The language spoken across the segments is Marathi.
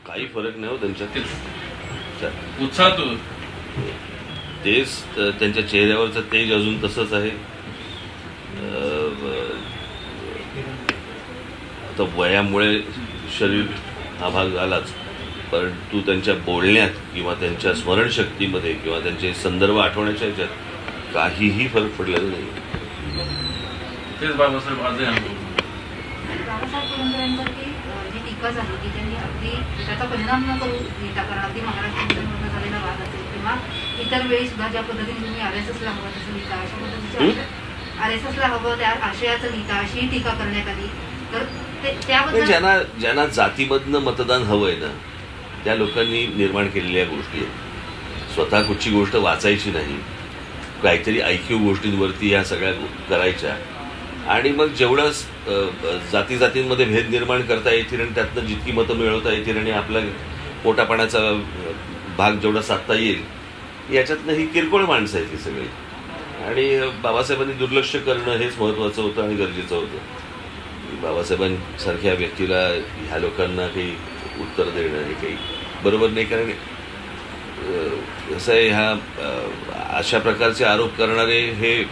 काही फरक नाही हो त्यांच्यात. उत्साह तो तेच त्यांच्या चेहऱ्यावरचं तेज अजून तसंच आहे. आता वयामुळे शरीर हा भाग आलाच, परंतु त्यांच्या बोलण्यात किंवा त्यांच्या स्मरणशक्तीमध्ये किंवा त्यांचे संदर्भ आठवण्याच्या ह्याच्यात काहीही फरक पडलेला नाही. तेच बाबासाहेब आजही अनुभव. बाबासाहेब पुरंदरेंवरती जी टीका झाली की त्यांनी अगदी त्याचा परिणाम न करू टीका करा, अगदी महाराष्ट्रामध्ये झालेला वाद असेल किंवा इतर वेळी सुद्धा ज्या पद्धतीने तुम्ही RSSला हवं त्याचं लिहिता, अशा पद्धतीच्या RSSला हवं त्या आशयाचं लिहिता अशी टीका करण्यात आली. तर त्याबद्दल ज्यांना जातीमधनं मतदान हवंय ना त्या लोकांनी निर्माण केलेल्या गोष्टी आहेत. स्वतः कुठची गोष्ट वाचायची नाही, काहीतरी ऐकीव गोष्टींवरती ह्या सगळ्या करायच्या आणि मग जेवढं जातींमध्ये भेद निर्माण करता येतील आणि त्यातनं जितकी मतं मिळवता येतील आणि आपला पोटापाण्याचा भाग जेवढा साधता येईल याच्यातनं ही किरकोळ माणसं आहेत ही सगळी. आणि बाबासाहेबांनी दुर्लक्ष करणं हेच महत्त्वाचं होतं आणि गरजेचं होतं. बाबासाहेबांसारख्या व्यक्तीला ह्या लोकांना काही उत्तर देणं हे काही बरोबर नाही. कारण कसं आहे, ह्या अशा प्रकारचे आरोप करणारे हे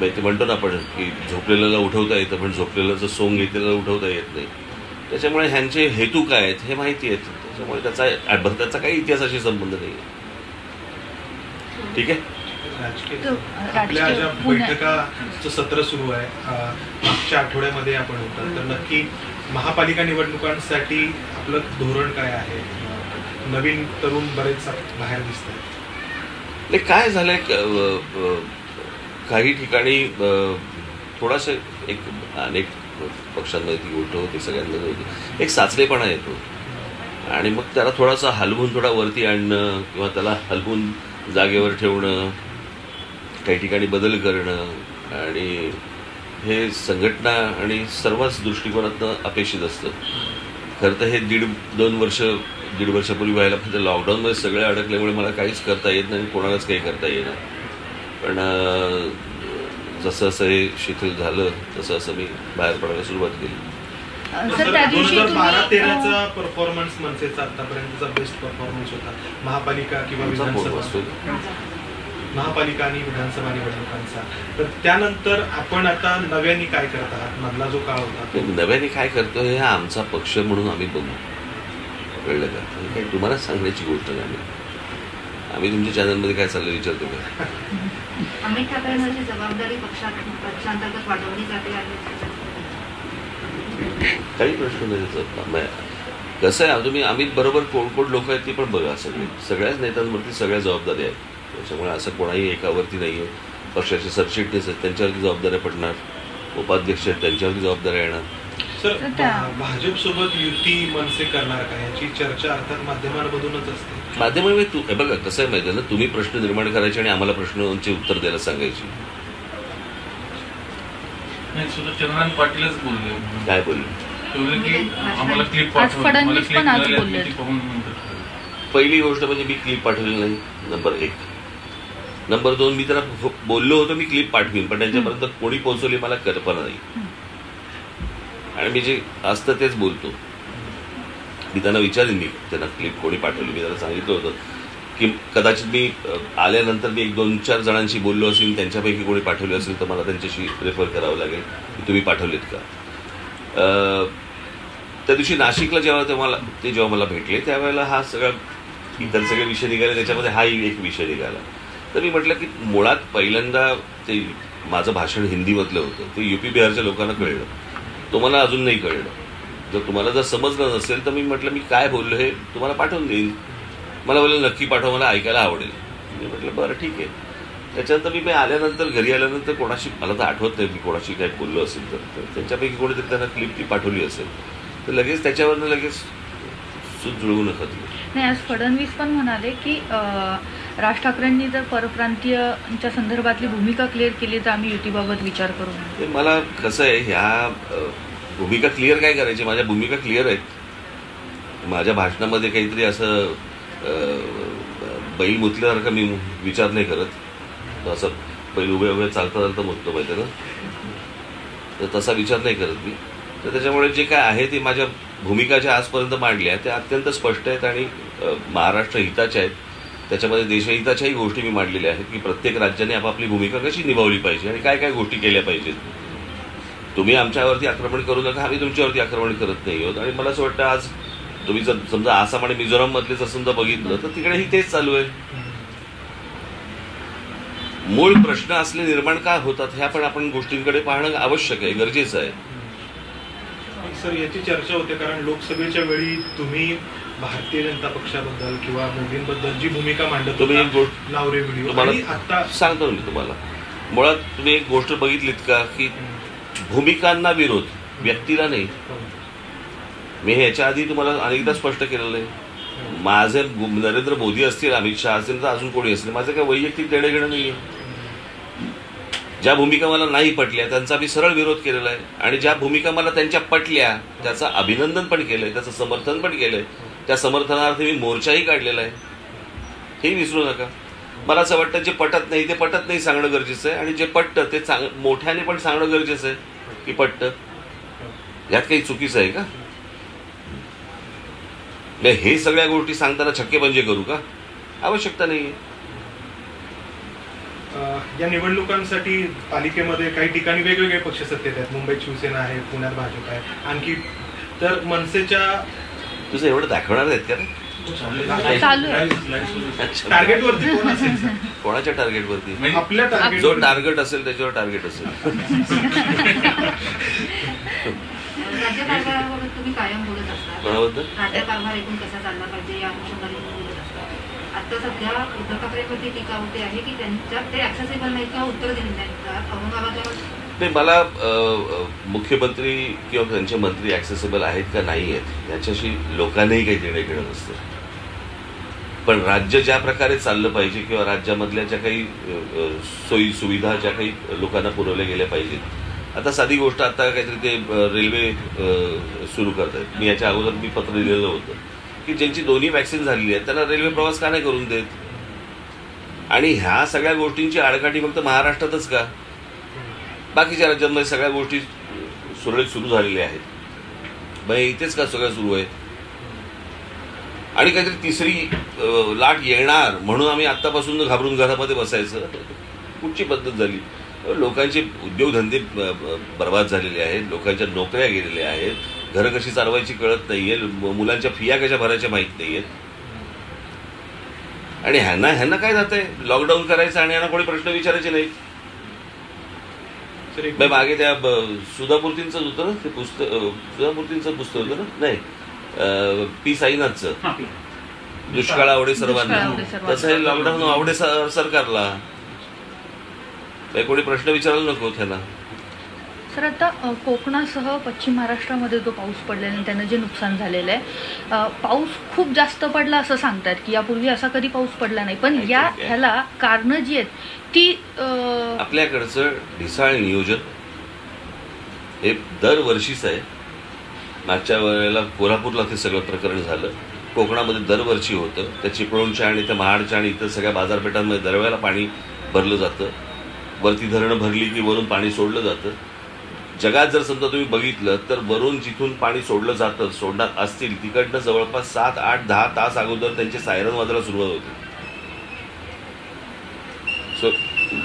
ते म्हणतो ना आपण की झोपलेल्याला उठवता येतं पण झोपलेल्याचं सोंग घेतलेला उठवता येत नाही. त्याच्यामुळे ह्यांचे हेतू काय आहेत हे माहिती आहेत. त्याच्यामुळे त्याचा काही इतिहासाशी संबंध नाही. ठीक आहे. आपल्या ज्या बैठकाचं सत्र सुरू आहे मागच्या आठवड्यामध्ये आपण होता, तर नक्की महापालिका निवडणुकांसाठी आपलं धोरण काय आहे? नवीन तरुण बरेच बाहेर दिसत आहेत. नाही, काय झालंय काही ठिकाणी थोडासा एक अनेक पक्षांमध्ये ती गोष्ट होती, सगळ्यांमध्ये होती, एक साचलेपणा येतो आणि मग त्याला थोडासा हलवून थोडा वरती आणणं किंवा त्याला हलवून जागेवर ठेवणं, काही ठिकाणी बदल करणं आणि हे संघटना आणि सर्वच दृष्टिकोनातनं अपेक्षित असतं. खरं तर हे दीड वर्षापूर्वी व्हायला पाहिजे. लॉकडाऊनमध्ये सगळे अडकल्यामुळे मला काहीच करता येत नाही, कोणालाच काही करता येणार. पण जसं असं हे शिथिल झालं तसं मी बाहेर पडायला सुरुवात केली. 2012-13चा परफॉर्मन्स मनसेचा आतापर्यंतचा बेस्ट परफॉर्मन्स होता महापालिका किंवा महापालिका आणि विधानसभा निवडणुकांचा. तर त्यानंतर आपण आता नव्याने काय करत आहात? मधला जो काळ होता नव्याने काय करतो हे आमचा पक्ष म्हणून आम्ही बघू. कळलं का? काही तुम्हाला सांगण्याची गोष्ट नाही. आम्ही तुमच्या चॅनलमध्ये काय चाललं विचारतो का? अमित ठाकरेंची जबाबदारी पक्षांतर्गत वाढवली जाते आहे. काही प्रश्न नाही त्याचा. कसं आहे, तुम्ही अमित बरोबर कोण कोण लोक आहेत ती पण बघा. सगळ्याच नेत्यांवरती सगळ्या जबाबदाऱ्या आहेत. त्याच्यामुळे असं कोणाही एकावरती नाही आहे. पक्षाचे सरचिटणीस आहेत त्यांच्यावरती जबाबदाऱ्या पडणार, उपाध्यक्ष आहेत त्यांच्यावरती जबाबदाऱ्या येणार. सर, भाजपसोबत युती मनसे करणार का याची चर्चा अर्थात माध्यमांमधूनच असते. माध्यमांमध्ये बघा कसं आहे माहिती आहे ना, तुम्ही प्रश्न निर्माण करायचे आणि आम्हाला प्रश्नांची उत्तर द्यायला सांगायची. चंद्रकांत पाटीलच बोलले. काय बोलले? पहिली गोष्ट म्हणजे मी क्लिप पाठवली नाही, नंबर 1. नंबर 2, मी त्याला बोललो होतो मी क्लिप पाठवीन, पण त्यांच्यापर्यंत कोणी पोहोचवली मला कल्पना नाही. आणि मी जे असतं तेच बोलतो. मी त्यांना विचारेन, मी त्यांना क्लिप कोणी पाठवली. मी त्यांना सांगितलं होतं की कदाचित मी आल्यानंतर मी 1-2-4 जणांशी बोललो असेल, त्यांच्यापैकी कोणी पाठवले असेल तर मला त्यांच्याशी रेफर करावं लागेल की तुम्ही पाठवलेत का. त्या दिवशी नाशिकला जेव्हा मला भेटले त्यावेळेला हा सगळा इतर सगळे विषय निघाले, त्याच्यामध्ये हाही एक विषय निघाला. तर मी म्हटलं की मुळात पहिल्यांदा ते माझं भाषण हिंदीमधलं होतं, ते UP बिहारच्या लोकांना कळलं, तुम्हाला अजून नाही कळलं. तुम्हाला जर समजलं नसेल तर मी म्हटलं मी काय बोललो हे तुम्हाला पाठवून देईन. मला बोललं नक्की पाठव, मला ऐकायला आवडेल. मी म्हटलं बरं ठीक आहे. त्याच्यानंतर मी आल्यानंतर घरी आल्यानंतर कोणाशी, मला तर आठवत नाही मी कोणाशी काय बोललो असेल तर त्यांच्यापैकी कोणीतरी त्यांना क्लिप ती पाठवली असेल तर लगेच त्याच्यावरनं लगेच सूत जुळवू नका तुम्ही. नाही, आज फडणवीस पण म्हणाले की राज ठाकरेंनी जर परप्रांतीयांच्या संदर्भातली भूमिका क्लिअर केली तर आम्ही युतीबाबत विचार करू. मला कसं आहे, ह्या भूमिका क्लिअर काय करायची? माझ्या भूमिका क्लिअर आहेत. माझ्या भाषणामध्ये काहीतरी असं बैल मुतल्यासारखं मी विचार नाही करत. असं बैल उभे चालता मुततो माहिती ना, तर तसा विचार नाही करत मी. तर त्याच्यामुळे जे काय आहे ते माझ्या भूमिका ज्या आजपर्यंत मांडल्या त्या अत्यंत स्पष्ट आहेत आणि महाराष्ट्र हिताच्या आहेत. त्याच्यामध्ये देशहिताच्याही गोष्टी मी मांडलेल्या आहेत की प्रत्येक राज्याने आपापली भूमिका कशी निभावली पाहिजे आणि काय काय गोष्टी केल्या पाहिजेत. तुम्ही आमच्यावरती आक्रमण करू नका, आम्ही तुमच्यावरती आक्रमण करत नाही आहोत. आणि मला असं वाटतं आज तुम्ही जर समजा आसाम आणि मिझोराम मधले जर समजा बघितलं तर तिकडेही तेच चालू आहे. मूळ प्रश्न असले निर्माण का होतात ह्या पण आपण गोष्टींकडे पाहणं आवश्यक आहे, गरजेचं आहे. सर याची चर्चा होते कारण लोकसभेच्या वेळी तुम्ही भारतीय जनता पक्षाबद्दल किंवा मोदींबद्दल जी भूमिका मांडत तुम्ही एक होता, गोष्ट नावरे व्हिडिओ, तुम्हाला आणि आता सांगतो मी तुम्हाला, मुळात तुम्ही एक गोष्ट बघितलीत का की भूमिकांना विरोध, व्यक्तीला नाही. मी ह्याच्या आधी तुम्हाला अनेकदा स्पष्ट केलेलं आहे. माझे नरेंद्र मोदी असतील, अमित शहा असतील तर अजून कोणी असतील, माझं काही वैयक्तिक देणं घेणं नाहीये. ज्या भूमिका मला नाही पटल्या त्यांचा मी सरळ विरोध केलेला आहे आणि ज्या भूमिका मला त्यांच्या पटल्या त्याचं अभिनंदन पण केलंय, त्याचं समर्थन पण केलंय. त्या समर्थनार्थ मी मोर्चाही काढलेला आहे, हे विसरू नका. मला असं वाटतं जे पटत नाही ते पटत नाही सांगणं गरजेचं आहे आणि जे पटतं ते मोठ्याने पण सांगणं गरजेचं आहे की पटतं. यात काही चुकीचं आहे का? हे सगळ्या गोष्टी सांगताना छक्केपंजे करू का? आवश्यकता नाही. या निवडणुकांसाठी पालिकेमध्ये काही ठिकाणी वेगवेगळे पक्ष सत्तेत आहेत. मुंबईत शिवसेना आहे, पुण्यात भाजप आहे, आणखी तर मनसेच्या तुझं एवढं दाखवणार आहेत का? चालू आहे. टार्गेटवरती कोण असेल सर? कोणाच्या टार्गेटवरती? आपल्या टार्गेट, जो टार्गेट असेल त्याच्यावर टार्गेट असेल. राज्यकारभाराबाबत तुम्ही कायम बोलत असता. कोणाबद्दल? राज्यकारभार एकूण कसा चालला पाहिजे या अनुषंगाने तुम्ही बोलत असता. आता सध्या उद्धव ठाकरेंवरती टीका होते आहे की त्यांच्या ते ऍक्सेसिबल नाही किंवा उत्तर दिले नाहीत. औरंगाबादला नाही, मला मुख्यमंत्री किंवा त्यांचे मंत्री ऍक्सेसिबल आहेत का नाही आहेत याच्याशी लोकांनाही काही देणं घेणं नसतं. पण राज्य ज्या प्रकारे चाललं पाहिजे किंवा राज्यामधल्या ज्या काही सोयी सुविधा ज्या काही लोकांना पुरवल्या गेल्या पाहिजेत. आता साधी गोष्ट, आता काहीतरी ते रेल्वे सुरू करतायत. मी याच्या अगोदर मी पत्र दिलेलं होतं की ज्यांची दोन्ही वॅक्सिन झालेली आहेत त्यांना रेल्वे प्रवास का नाही करून देत. आणि ह्या सगळ्या गोष्टींची आडकाठी फक्त महाराष्ट्रातच का? बाकीच्या राज्यांमध्ये सगळ्या गोष्टी सुरळीत सुरू झालेल्या आहेत. मग इथेच का सगळं सुरू आहे? आणि काहीतरी तिसरी लाट येणार म्हणून आम्ही आत्तापासून घाबरून घरामध्ये बसायचं, कुठची पद्धत झाली? लोकांचे उद्योगधंदे बर्बाद झालेले आहेत, लोकांच्या नोकऱ्या गेलेल्या आहेत, घरं कशी चालवायची कळत नाहीये, मुलांच्या फिया कशा भरायच्या माहीत नाहीयेत. आणि ह्यांना काय जातंय? लॉकडाऊन करायचं आणि ह्यांना कोणी प्रश्न विचारायचे नाहीत. मागे त्या सुधामूर्तींचं होतं ना ते पुस्तक, सुधामूर्तींचं पुस्तक होतं ना, नाही पी साईनाथचं, दुष्काळ आवडे सर्वांना. तसं हे लॉकडाऊन आवडे सरकारला. कोणी प्रश्न विचारायला नको त्यांना. सर, आता कोकणासह पश्चिम महाराष्ट्रामध्ये जो पाऊस पडलेला आहे त्यानं जे नुकसान झालेलं आहे, पाऊस खूप जास्त पडला असं सांगतात की यापूर्वी असा कधी पाऊस पडला नाही. पण ह्याला कारणं जी आहेत ती आपल्याकडचं ढिसाळ नियोजन हे दरवर्षीच आहे. मागच्या वेळेला कोल्हापूरला ते सगळं प्रकरण झालं. कोकणामध्ये दरवर्षी होतं. त्या चिपळूणच्या आणि त्या महाडच्या आणि इतर सगळ्या बाजारपेठांमध्ये दरवेळेला पाणी भरलं जातं. वरती धरणं भरली की वरून पाणी सोडलं जातं. जगात जर समजा तुम्ही बघितलं तर वरून जिथून पाणी सोडलं जातं, सोडणार असतील तिकडनं जवळपास 7, 8, 10 तास अगोदर त्यांचे सायरन वाजायला सुरुवात होते. सो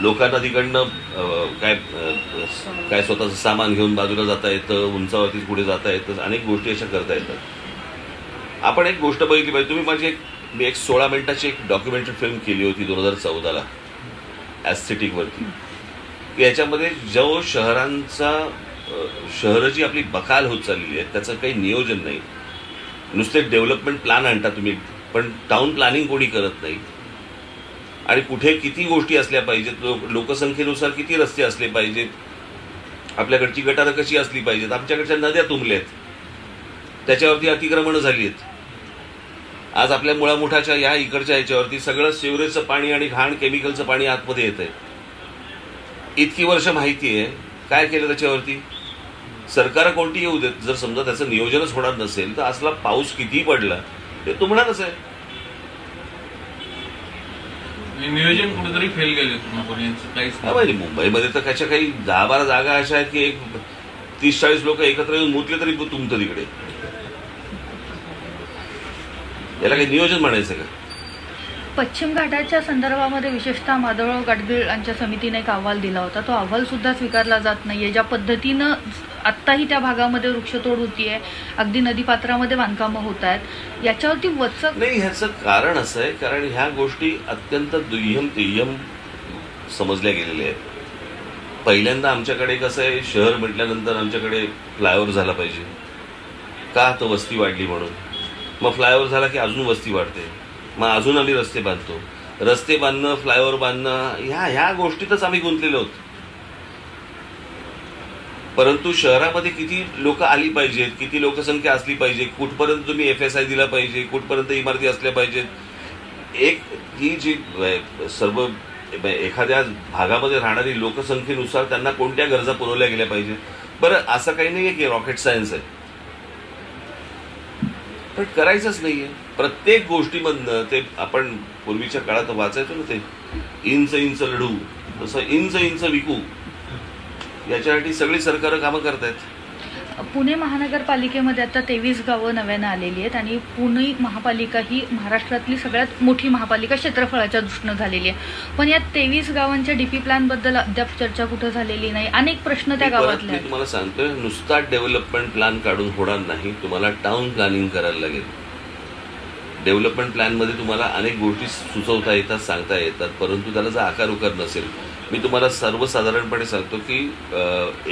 लोकांना तिकडनं काय स्वतःचं सामान घेऊन बाजूला जाता येतं, उंचावरती पुढे जाता येतं, अनेक गोष्टी अशा करता येतात. आपण एक गोष्ट बघितली पाहिजे. तुम्ही मी एक 16 मिनिटाची एक डॉक्युमेंटरी फिल्म केली होती 2014ला ॲस्थेटिकवरती. याच्यामध्ये जो शहरं जी आपली बखाल होत चाललेली आहे त्याचं काही नियोजन नाही. नुसते डेव्हलपमेंट प्लॅन आणता तुम्ही, पण टाउन प्लॅनिंग कोणी करत नाही. आणि कुठे किती गोष्टी असल्या पाहिजेत, लोकसंख्येनुसार किती रस्ते असले पाहिजेत, आपल्याकडची गटारं कशी असली पाहिजेत, आमच्याकडच्या नद्या तुंबल्यात, त्याच्यावरती अतिक्रमणं झाली आहेत. आज आपल्या मुळामुठाच्या या इकडच्या ह्याच्यावरती सगळं सिवरेजचं पाणी आणि घाण केमिकलचं पाणी आतमध्ये येत आहे. इतकी वर्ष माहिती आहे. काय केलं त्याच्यावरती? सरकार कोणती येऊ देत, जर समजा त्याचं नियोजनच होणार नसेल तर असला पाऊस किती पडला ते तुंबणारच आहे. नियोजन कुठेतरी फेल गेले. मुंबईमध्ये तर काही 10-12 जागा अशा आहेत की 30-40 लोक एकत्र येऊन मुतले तरी तुमचं तिकडे. याला काही नियोजन म्हणायचं का? पश्चिम घाटाच्या संदर्भामध्ये विशेषतः माधवराव गाडगीळ यांच्या समितीने एक अहवाल दिला होता. तो अहवाल सुद्धा स्वीकारला जात नाहीये. ज्या पद्धतीनं आत्ताही त्या भागामध्ये वृक्षतोड होतीये, अगदी नदीपात्रामध्ये बांधकामं होत आहेत, याच्यावरती वचक नाही. ह्याचं कारण असं आहे, कारण ह्या गोष्टी अत्यंत दुय्यम तिय्यम समजल्या गेलेल्या आहेत. पहिल्यांदा आमच्याकडे कसं आहे, शहर म्हटल्यानंतर आमच्याकडे फ्लायओव्हर झाला पाहिजे का, तर वस्ती वाढली म्हणून. मग फ्लायओव्हर झाला की अजून वस्ती वाढते, मग अजून आम्ही रस्ते बांधतो. रस्ते बांधणं, फ्लायओव्हर बांधणं, ह्या गोष्टीतच आम्ही गुंतलेलो आहोत. परंतु शहरामध्ये किती लोक आली पाहिजेत, किती लोकसंख्या असली पाहिजे, कुठपर्यंत तुम्ही FSI दिला पाहिजे, कुठपर्यंत इमारती असल्या पाहिजेत. ही जी सर्व एखाद्या भागामध्ये राहणारी लोकसंख्येनुसार त्यांना कोणत्या गरजा पुरवल्या गेल्या पाहिजेत. बरं, असं काही नाहीये की रॉकेट सायन्स आहे, पण करायचंच नाहीये. प्रत्येक गोष्टीमधनं ते आपण पूर्वीच्या काळात वाचायचो ना, ते इंच इंच लढू, तसं इंच इंच विकू, याच्यासाठी सगळी सरकारं कामं करतायत. पुणे महानगरपालिकेमध्ये आता 23 गावं नव्यानं आलेली आहेत आणि पुणे महापालिका ही महाराष्ट्रातली सगळ्यात मोठी महापालिका क्षेत्रफळाच्या दृष्टीनं झालेली आहे. पण या 23 गावांच्या DP प्लॅनबद्दल अद्याप चर्चा कुठं झालेली नाही. अनेक प्रश्न त्या गावातले आहेत. तुम्हाला सांगतोय, नुसता डेव्हलपमेंट प्लॅन काढून होणार नाही, तुम्हाला टाउन प्लॅनिंग करायला लागेल. डेव्हलपमेंट प्लॅनमध्ये तुम्हाला अनेक गोष्टी सुचवता येतात, सांगता येतात, परंतु त्याला जर आकार उकार नसेल. मी तुम्हाला सर्वसाधारणपणे सांगतो की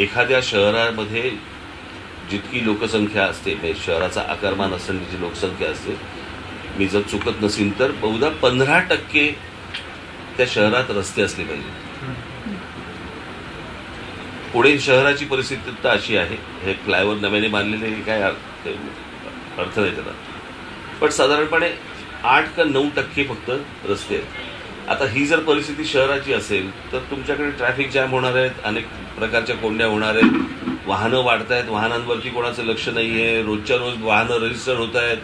एखाद्या शहरामध्ये जितकी लोकसंख्या असते, म्हणजे शहराचा आकारमान असणारी जी लोकसंख्या असते, मी जर चुकत नसेल तर बहुधा 15% त्या शहरात रस्ते असले पाहिजे. पुणे शहराची परिस्थिती तर अशी आहे, हे फ्लायओव्हर नव्याने बांधलेले काय अर्थ नाही त्याला, पण साधारणपणे 8 का 9% फक्त रस्ते आहेत. आता ही जर परिस्थिती शहराची असेल तर तुमच्याकडे ट्रॅफिक जॅम होणार आहेत, अनेक प्रकारच्या कोंड्या होणार आहेत, वाहनं वाढत आहेत, वाहनांवरती कोणाचं लक्ष नाहीये, रोजच्या रोज वाहनं रजिस्टर होत आहेत,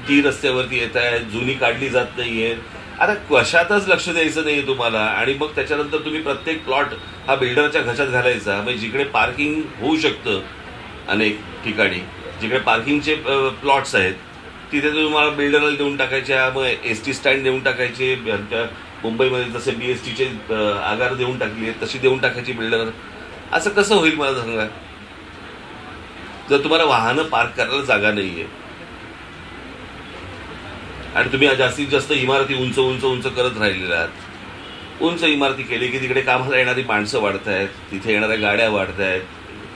ती रस्त्यावरती येत आहेत, जुनी काढली जात नाहीये. आता कशातच लक्ष द्यायचं नाहीये तुम्हाला. आणि मग त्याच्यानंतर तुम्ही प्रत्येक प्लॉट हा बिल्डरच्या घशात घालायचा. म्हणजे जिकडे पार्किंग होऊ शकतं, अनेक ठिकाणी जिकडे पार्किंगचे प्लॉट्स आहेत तिथे तुम्हाला बिल्डरला देऊन टाकायच्या, मग ST स्टँड देऊन टाकायचे. मुंबईमध्ये जसे BSTचे आगार देऊन टाकली तशी देऊन टाकायची बिल्डर. असं कसं होईल मला सांगा, जर तुम्हाला वाहनं पार्क करायला जागा नाहीये आणि तुम्ही जास्तीत जास्त इमारती उंच उंच उंच करत राहिलेल्या आहात. उंच इमारती केली की तिकडे कामाला येणारी माणसं वाढत आहेत, तिथे येणाऱ्या गाड्या वाढत आहेत,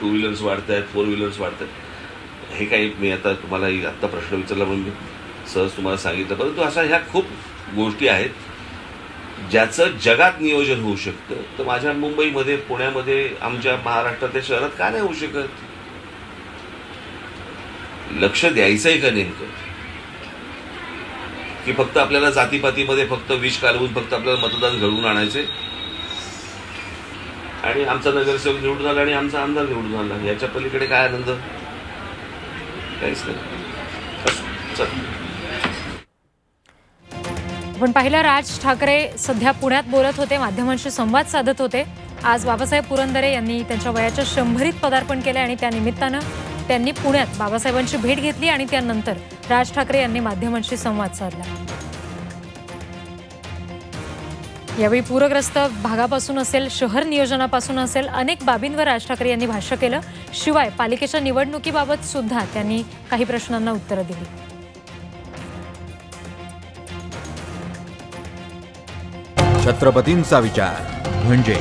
2 व्हीलर्स वाढत आहेत, 4 व्हीलर्स वाढत आहेत. हे काही मी आता तुम्हाला आत्ता प्रश्न विचारला म्हणून मी सहज तुम्हाला सांगितलं. परंतु अशा ह्या खूप गोष्टी आहेत ज्याचं जगात नियोजन होऊ शकतं. तर माझ्या मुंबईमध्ये, पुण्यामध्ये, आमच्या महाराष्ट्रातल्या शहरात का नाही होऊ शकत? लक्ष द्यायचंय का नेमकं, की फक्त आपल्याला जातीपातीमध्ये फक्त विष कालवून फक्त आपल्याला मतदान घडवून आणायचे आणि आमचा नगरसेवक निवडून आला आणि आमचा आमदार निवडून आला, याच्या पलीकडे काय आनंद? काहीच नाही. आपण पाहिलं, राज ठाकरे सध्या पुण्यात बोलत होते, माध्यमांशी संवाद साधत होते. आज बाबासाहेब पुरंदरे यांनी त्यांच्या वयाच्या 100रीत पदार्पण केले आणि त्यानिमित्तानं त्यांनी पुण्यात बाबासाहेबांची भेट घेतली आणि त्यानंतर राज ठाकरे यांनी माध्यमांशी संवाद साधला. यावेळी पूरग्रस्त भागापासून असेल, शहर नियोजनापासून असेल, अनेक बाबींवर राज ठाकरे यांनी भाष्य केलं. शिवाय पालिकेच्या निवडणुकीबाबत सुद्धा त्यांनी काही प्रश्नांना उत्तरं दिली. छत्रपतींचा विचार म्हणजे